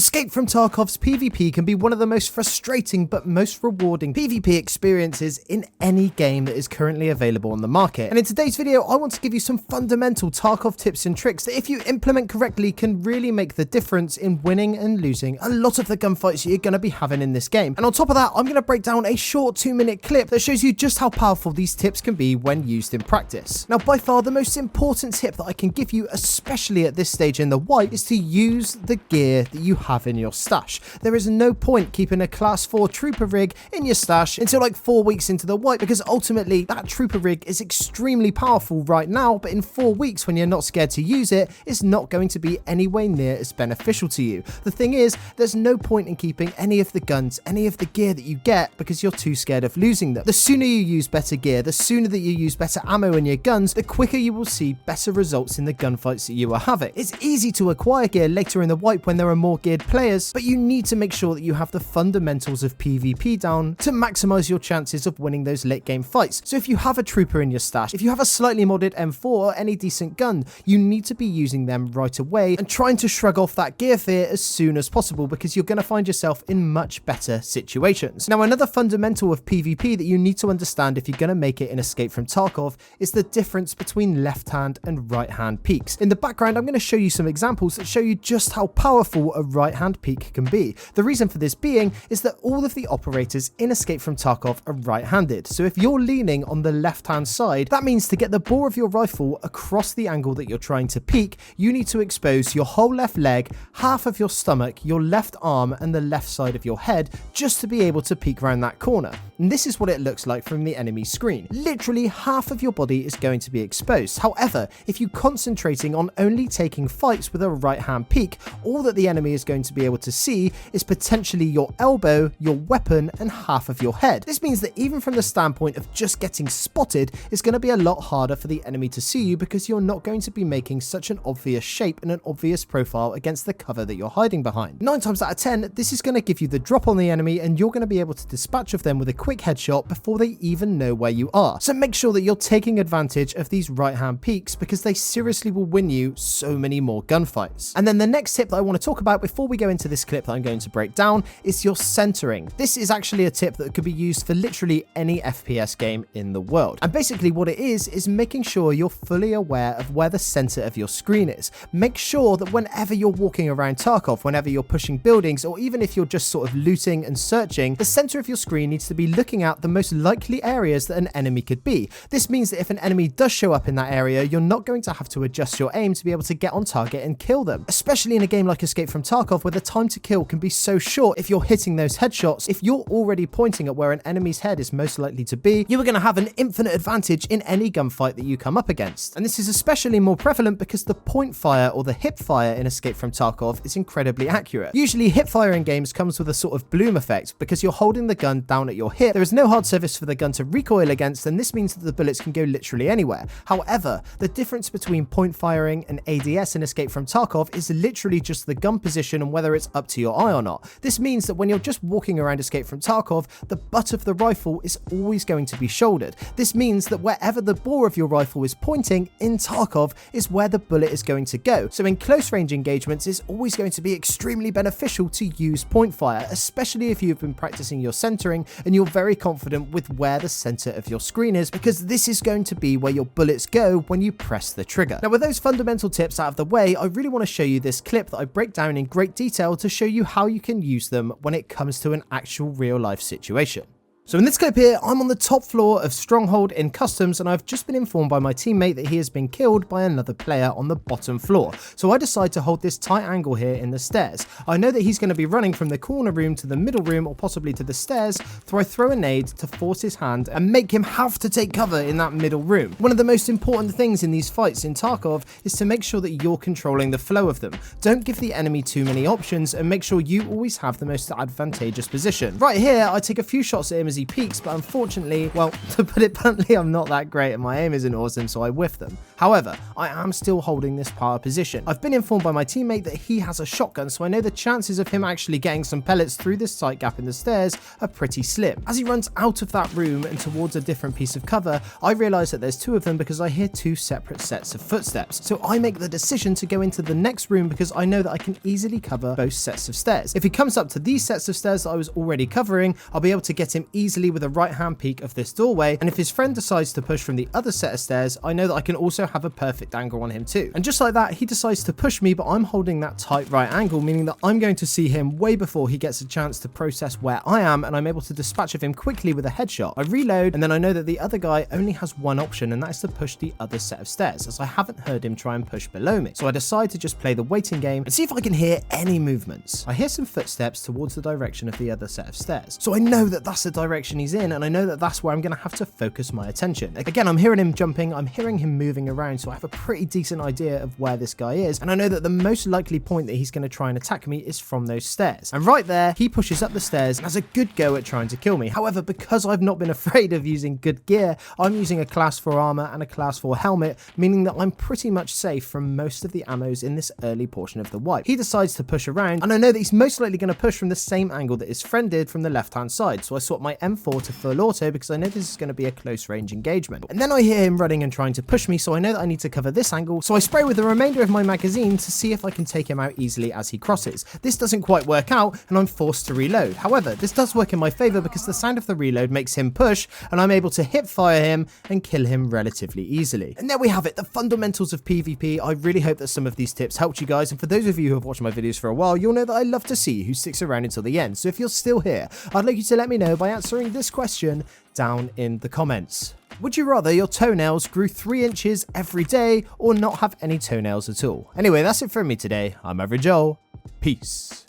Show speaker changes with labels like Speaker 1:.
Speaker 1: Escape from Tarkov's PvP can be one of the most frustrating but most rewarding PvP experiences in any game that is currently available on the market. And in today's video, I want to give you some fundamental Tarkov tips and tricks that if you implement correctly can really make the difference in winning and losing a lot of the gunfights you're going to be having in this game. And on top of that, I'm going to break down a short 2-minute clip that shows you just how powerful these tips can be when used in practice. Now, by far the most important tip that I can give you, especially at this stage in the wipe, is to use the gear that you have in your stash. There is no point keeping a class 4 trooper rig in your stash until like 4 weeks into the wipe, because ultimately that trooper rig is extremely powerful right now, but in 4 weeks when you're not scared to use it, it's not going to be anywhere near as beneficial to you. The thing is, there's no point in keeping any of the guns, any of the gear that you get, because you're too scared of losing them. The sooner you use better gear, the sooner that you use better ammo in your guns, the quicker you will see better results in the gunfights that you are having. It's easy to acquire gear later in the wipe when there are more geared players, but you need to make sure that you have the fundamentals of PvP down to maximize your chances of winning those late game fights. So if you have a trooper in your stash, if you have a slightly modded M4 or any decent gun, you need to be using them right away and trying to shrug off that gear fear as soon as possible, because you're going to find yourself in much better situations. Now, another fundamental of PvP that you need to understand if you're going to make it in Escape from Tarkov is the difference between left hand and right hand peaks. In the background, I'm going to show you some examples that show you just how powerful a right hand peak can be. The reason for this being is that all of the operators in Escape from Tarkov are right-handed. So if you're leaning on the left-hand side, that means to get the bore of your rifle across the angle that you're trying to peek, you need to expose your whole left leg, half of your stomach, your left arm, and the left side of your head just to be able to peek around that corner. And this is what it looks like from the enemy screen. Literally half of your body is going to be exposed. However, if you're concentrating on only taking fights with a right-hand peek, all that the enemy is going to be able to see is potentially your elbow, your weapon, and half of your head. This means that even from the standpoint of just getting spotted, it's going to be a lot harder for the enemy to see you, because you're not going to be making such an obvious shape and an obvious profile against the cover that you're hiding behind. 9 times out of 10, this is going to give you the drop on the enemy, and you're going to be able to dispatch of them with a quick headshot before they even know where you are. So make sure that you're taking advantage of these right-hand peaks, because they seriously will win you so many more gunfights. And then the next tip that I want to talk about before we go into this clip that I'm going to break down is your centering. This is actually a tip that could be used for literally any FPS game in the world. And basically what it is making sure you're fully aware of where the center of your screen is. Make sure that whenever you're walking around Tarkov, whenever you're pushing buildings, or even if you're just sort of looting and searching, the center of your screen needs to be looking at the most likely areas that an enemy could be. This means that if an enemy does show up in that area, you're not going to have to adjust your aim to be able to get on target and kill them. Especially in a game like Escape from Tarkov, where the time to kill can be so short if you're hitting those headshots. If you're already pointing at where an enemy's head is most likely to be, you are going to have an infinite advantage in any gunfight that you come up against. And this is especially more prevalent because the point fire or the hip fire in Escape from Tarkov is incredibly accurate. Usually hip fire in games comes with a sort of bloom effect because you're holding the gun down at your hip. There is no hard surface for the gun to recoil against, and this means that the bullets can go literally anywhere. However, the difference between point firing and ADS in Escape from Tarkov is literally just the gun position and whether it's up to your eye or not. This means that when you're just walking around Escape from Tarkov, the butt of the rifle is always going to be shouldered. This means that wherever the bore of your rifle is pointing in Tarkov is where the bullet is going to go. So in close range engagements, it's always going to be extremely beneficial to use point fire, especially if you've been practicing your centering and you're very confident with where the center of your screen is, because this is going to be where your bullets go when you press the trigger. Now, with those fundamental tips out of the way, I really want to show you this clip that I break down in great detail to show you how you can use them when it comes to an actual real life situation. So in this clip here, I'm on the top floor of Stronghold in Customs, and I've just been informed by my teammate that he has been killed by another player on the bottom floor. So I decide to hold this tight angle here in the stairs. I know that he's going to be running from the corner room to the middle room, or possibly to the stairs, so I throw a nade to force his hand and make him have to take cover in that middle room. One of the most important things in these fights in Tarkov is to make sure that you're controlling the flow of them. Don't give the enemy too many options, and make sure you always have the most advantageous position. Right here, I take a few shots at him as he peeks, but unfortunately, well, to put it bluntly, I'm not that great and my aim isn't awesome, so I whiff them. However, I am still holding this power position. I've been informed by my teammate that he has a shotgun, so I know the chances of him actually getting some pellets through this tight gap in the stairs are pretty slim. As he runs out of that room and towards a different piece of cover, I realise that there's two of them because I hear two separate sets of footsteps. So I make the decision to go into the next room because I know that I can easily cover both sets of stairs. If he comes up to these sets of stairs that I was already covering, I'll be able to get him easily with a right hand peek of this doorway, and if his friend decides to push from the other set of stairs, I know that I can also have a perfect angle on him too. And just like that, he decides to push me, but I'm holding that tight right angle, meaning that I'm going to see him way before he gets a chance to process where I am, and I'm able to dispatch of him quickly with a headshot. I reload, and then I know that the other guy only has one option, and that is to push the other set of stairs, as I haven't heard him try and push below me. So I decide to just play the waiting game and see if I can hear any movements. I hear some footsteps towards the direction of the other set of stairs. So I know that that's the direction he's in, and I know that that's where I'm going to have to focus my attention. Again, I'm hearing him jumping, I'm hearing him moving around, so I have a pretty decent idea of where this guy is, and I know that the most likely point that he's going to try and attack me is from those stairs. And right there, he pushes up the stairs and has a good go at trying to kill me. However, because I've not been afraid of using good gear, I'm using a class 4 armor and a class 4 helmet, meaning that I'm pretty much safe from most of the ammos in this early portion of the wipe. He decides to push around, and I know that he's most likely going to push from the same angle that his friend did from the left hand side, so I swap my M4 to full auto because I know this is going to be a close range engagement. And then I hear him running and trying to push me, so I know that I need to cover this angle, so I spray with the remainder of my magazine to see if I can take him out easily as he crosses. This doesn't quite work out, and I'm forced to reload. However, this does work in my favour because the sound of the reload makes him push, and I'm able to hip fire him and kill him relatively easily. And there we have it, the fundamentals of PvP. I really hope that some of these tips helped you guys, and for those of you who have watched my videos for a while, you'll know that I love to see who sticks around until the end. So if you're still here, I'd like you to let me know by answering this question down in the comments. Would you rather your toenails grew 3 inches every day or not have any toenails at all? Anyway, that's it from me today. I'm Average Joel. Peace.